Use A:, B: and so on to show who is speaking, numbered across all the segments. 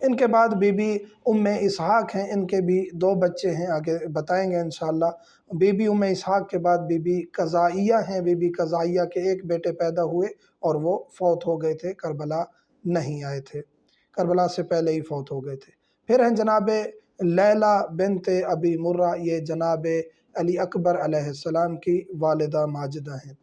A: ان کے بعد be be اسحاق ہیں، ان کے بھی 2 بچے ہیں، آگے بتائیں گے انشاءاللہ۔ بی بی اسحاق کے بعد بی بی قضائیہ ہیں، بی بی قضائیہ کے 1 بیٹے پیدا ہوئے اور وہ فوت ہو گئے تھے، کربلا نہیں آئے تھے، کربلا سے پہلے ہی فوت ہو گئے تھے۔ پھر ہیں جناب لیلہ بنت ابی مرہ، یہ جناب علی اکبر علیہ السلام کی والدہ ماجدہ ہیں۔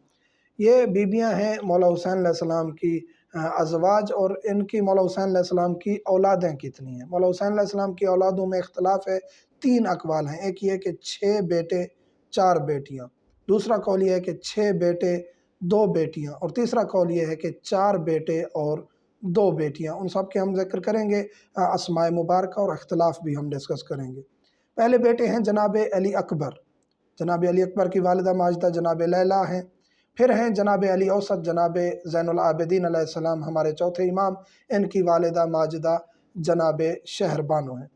A: یہ بیویاں ہیں مولا حسین علیہ السلام کی ازواج، اور ان کی مولا حسین علیہ السلام کی اولادیں کتنی ہیں؟ مولا حسین علیہ السلام کی اولادوں میں اختلاف ہے، 3 اقوال ہیں۔ ایک یہ کہ 6 بیٹے 4 بیٹیاں، دوسرا قول یہ ہے کہ 6 بیٹے 2 بیٹیاں، اور تیسرا قول یہ ہے کہ 4 بیٹے اور 2 بیٹیاں۔ ان سب کے ہم ذکر کریں گے، اسماء مبارکہ اور اختلاف بھی ہم ڈسکس کریں گے۔ پہلے بیٹے ہیں جناب علی اکبر، جناب علی اکبر کی والدہ ماجدہ جناب لیلہ ہیں۔ پھر ہیں جناب علی اوسط، جناب زین العابدین علیہ السلام ہمارے چوتھے امام، ان کی والدہ ماجدہ جناب شہر بانو ہیں۔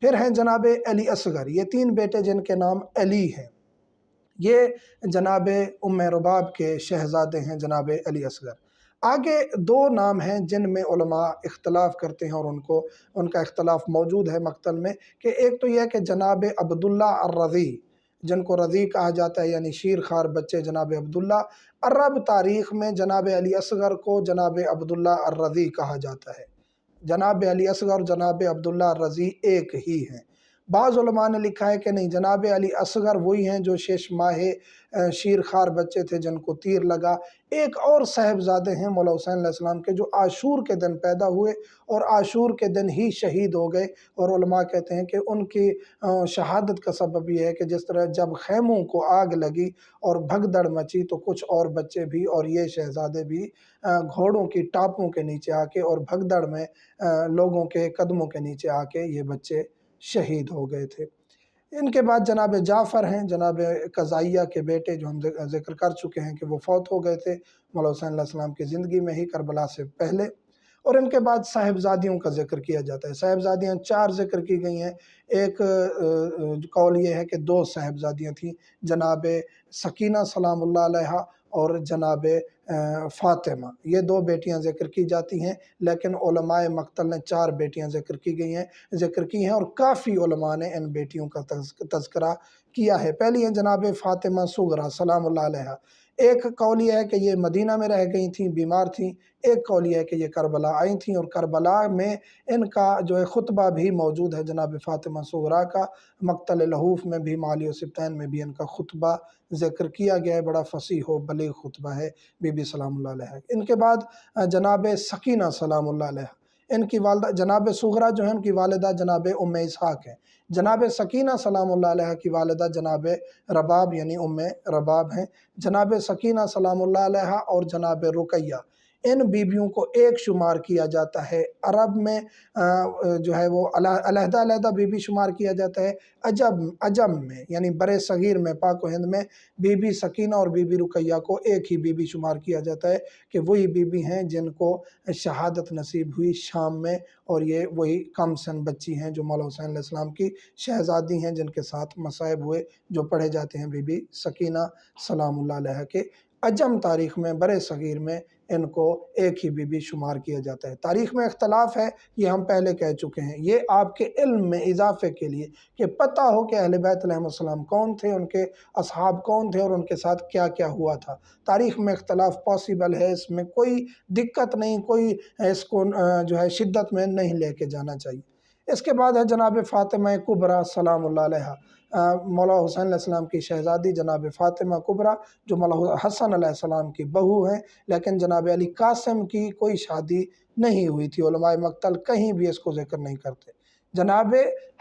A: پھر ہیں جناب علی اصغر، یہ 3 بیٹے جن کے نام علی ہیں، یہ جناب رباب کے شہزادے ہیں جناب علی اصغر۔ آگے 2 نام ہیں جن میں علماء اختلاف کرتے ہیں، اور ان کا اختلاف موجود ہے مقتل میں، کہ ایک تو یہ ہے کہ جناب عبداللہ الرضی، جن کو رضی کہا جاتا ہے، یعنی شیر خوار بچے جناب عبداللہ۔ عرب تاریخ میں جناب علی اصغر کو جناب عبداللہ الرضی کہا جاتا ہے۔ جناب علی اصغر اور جناب عبداللہ الرضی ایک ہی ہیں۔ بعض علماء نے لکھا ہے کہ نہیں، جناب علی اصغر وہی ہیں جو 6 ماہ شیر خوار بچے تھے جن کو تیر لگا۔ ایک اور صاحبزادے ہیں مولا حسین علیہ السلام کے جو عاشور کے دن پیدا ہوئے اور عاشور کے دن ہی شہید ہو گئے، اور علماء کہتے ہیں کہ ان کی شہادت کا سبب یہ ہے کہ جس طرح جب خیموں کو آگ لگی اور بھگدڑ مچی تو کچھ اور بچے بھی اور یہ شہزادے بھی گھوڑوں کی ٹاپوں کے نیچے آ کے اور بھگدڑ میں لوگوں کے قدموں کے نیچے آ کے یہ بچے شہید ہو گئے تھے۔ ان کے بعد جناب جعفر ہیں، جناب قضائیہ کے بیٹے، جو ہم ذکر کر چکے ہیں کہ وہ فوت ہو گئے تھے مولا حسین علیہ السلام کی زندگی میں ہی، کربلا سے پہلے۔ اور ان کے بعد صاحبزادیوں کا ذکر کیا جاتا ہے۔ صاحبزادیاں 4 ذکر کی گئی ہیں۔ ایک قول یہ ہے کہ 2 صاحبزادیاں تھیں، جناب سکینہ سلام اللہ علیہا اور جناب فاطمہ، یہ 2 بیٹیاں ذکر کی جاتی ہیں، لیکن علماء مقتل نے 4 بیٹیاں ذکر کی ہیں، اور کافی علماء نے ان بیٹیوں کا تذکرہ کیا ہے۔ پہلی ہیں جناب فاطمہ صغریٰ سلام اللہ علیہا۔ ایک قول یہ ہے کہ یہ مدینہ میں رہ گئی تھیں، بیمار تھیں۔ ایک قول یہ ہے کہ یہ کربلا آئی تھیں، اور کربلا میں ان کا جو ہے خطبہ بھی موجود ہے جناب فاطمہ صغریٰ کا، مقتل لہوف میں بھی، معالی و سبطین میں بھی ان کا خطبہ ذکر کیا گیا ہے، بڑا فصیح و بلیغ خطبہ ہے بی بی سلام اللہ علیہ۔ ان کے بعد جناب سکینہ سلام اللہ علیہ، ان کی والدہ جناب صغریٰ جو ہیں ان کی والدہ جناب اسحاق ہیں۔ جناب سکینہ سلام اللہ علیہ کی والدہ جناب رباب یعنی رباب ہیں۔ جناب سکینہ سلام اللہ علیہ اور جناب رقیہ، ان بیویوں کو ایک شمار کیا جاتا ہے۔ عرب میں جو ہے وہ علیحدہ علیحدہ بیوی شمار کیا جاتا ہے۔ عجم میں یعنی برِ صغیر میں، پاک و ہند میں، بی بی سکینہ اور بی بی رقیہ کو ایک ہی بیوی شمار کیا جاتا ہے کہ وہی بیوی ہیں جن کو شہادت نصیب ہوئی شام میں، اور یہ وہی کم سن بچی ہیں جو مولا حسین علیہ السلام کی شہزادی ہیں، جن کے ساتھ مصائب ہوئے، جو پڑھے جاتے ہیں بی بی سکینہ سلام اللہ علیہ کے۔ عجم تاریخ میں، برِ صغیر میں، ان کو ایک ہی بیوی شمار کیا جاتا ہے۔ تاریخ میں اختلاف ہے، یہ ہم پہلے کہہ چکے ہیں، یہ آپ کے علم میں اضافے کے لیے کہ پتہ ہو کہ اہل بیت علیہ السلام کون تھے، ان کے اصحاب کون تھے، اور ان کے ساتھ کیا کیا ہوا تھا۔ تاریخ میں اختلاف پاسبل ہے، اس میں کوئی دقت نہیں، کوئی اس کو جو ہے شدت میں نہیں لے کے جانا چاہیے۔ اس کے بعد ہے جناب فاطمہ کبریٰ سلام اللہ علیہ، مولا حسین علیہ السلام کی شہزادی جناب فاطمہ کبریٰ، جو مولا حسن علیہ السلام کی بہو ہیں، لیکن جناب علی قاسم کی کوئی شادی نہیں ہوئی تھی۔ علماء مقتل کہیں بھی اس کو ذکر نہیں کرتے۔ جناب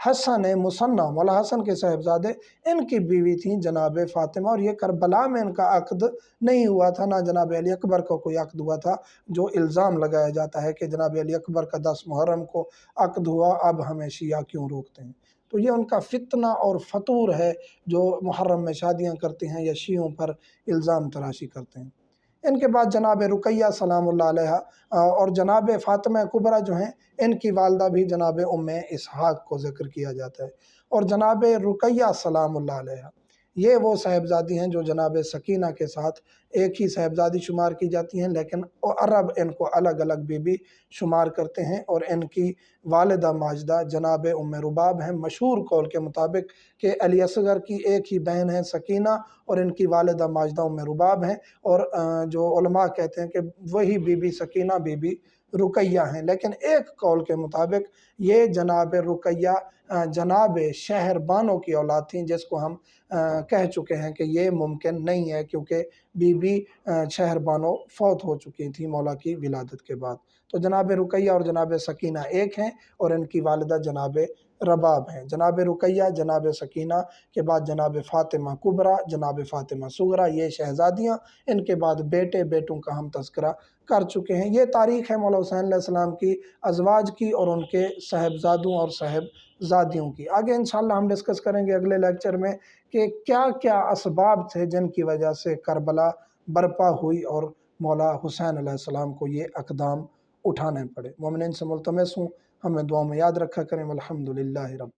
A: حسن مصنع، مولا حسن کے صاحبزادے، ان کی بیوی تھیں جناب فاطمہ، اور یہ کربلا میں ان کا عقد نہیں ہوا تھا، نہ جناب علی اکبر کا کوئی عقد ہوا تھا، جو الزام لگایا جاتا ہے کہ جناب علی اکبر کا 10 محرم کو عقد ہوا، اب ہمیں شیعہ کیوں روکتے ہیں۔ تو یہ ان کا فتنہ اور فطور ہے جو محرم میں شادیاں کرتے ہیں یا شیعوں پر الزام تراشی کرتے ہیں۔ ان کے بعد جناب رقیہ سلام اللہ علیہ اور جناب فاطمہ کبریٰ جو ہیں، ان کی والدہ بھی جناب اسحاق کو ذکر کیا جاتا ہے۔ اور جناب رقیہ سلام اللہ علیہ، یہ وہ صاحبزادی ہیں جو جناب سکینہ کے ساتھ ایک ہی صاحبزادی شمار کی جاتی ہیں، لیکن عرب ان کو الگ الگ بیوی شمار کرتے ہیں، اور ان کی والدہ ماجدہ جناب ام رباب ہیں، مشہور قول کے مطابق کہ علی اصغر کی ایک ہی بہن ہے سکینہ، اور ان کی والدہ ماجدہ ام رباب ہیں، اور جو علماء کہتے ہیں کہ وہی بی بی سکینہ بی بی رقیہ ہیں، لیکن ایک قول کے مطابق یہ جناب رقیہ جناب شہر بانو کی اولاد تھیں، جس کو ہم کہہ چکے ہیں کہ یہ ممکن نہیں ہے، کیونکہ بی بی شہر بانو فوت ہو چکی تھیں مولا کی ولادت کے بعد۔ تو جناب رقیہ اور جناب سکینہ ایک ہیں، اور ان کی والدہ جناب رباب ہیں۔ جناب رقیہ، جناب سکینہ کے بعد جناب فاطمہ کبریٰ، جناب فاطمہ صغریٰ، یہ شہزادیاں، ان کے بعد بیٹے بیٹوں کا ہم تذکرہ کر چکے ہیں۔ یہ تاریخ ہے مولا حسین علیہ السلام کی ازواج کی اور ان کے صاحبزادوں اور صاحبزادیوں کی۔ آگے انشاءاللہ ہم ڈسکس کریں گے اگلے لیکچر میں کہ کیا کیا اسباب تھے جن کی وجہ سے کربلا برپا ہوئی اور مولا حسین علیہ السلام کو یہ اقدام اٹھانے پڑے۔ مومنین سے ملتمس ہوں ہمیں دعا میں یاد رکھا کریں۔ والحمدللہ رب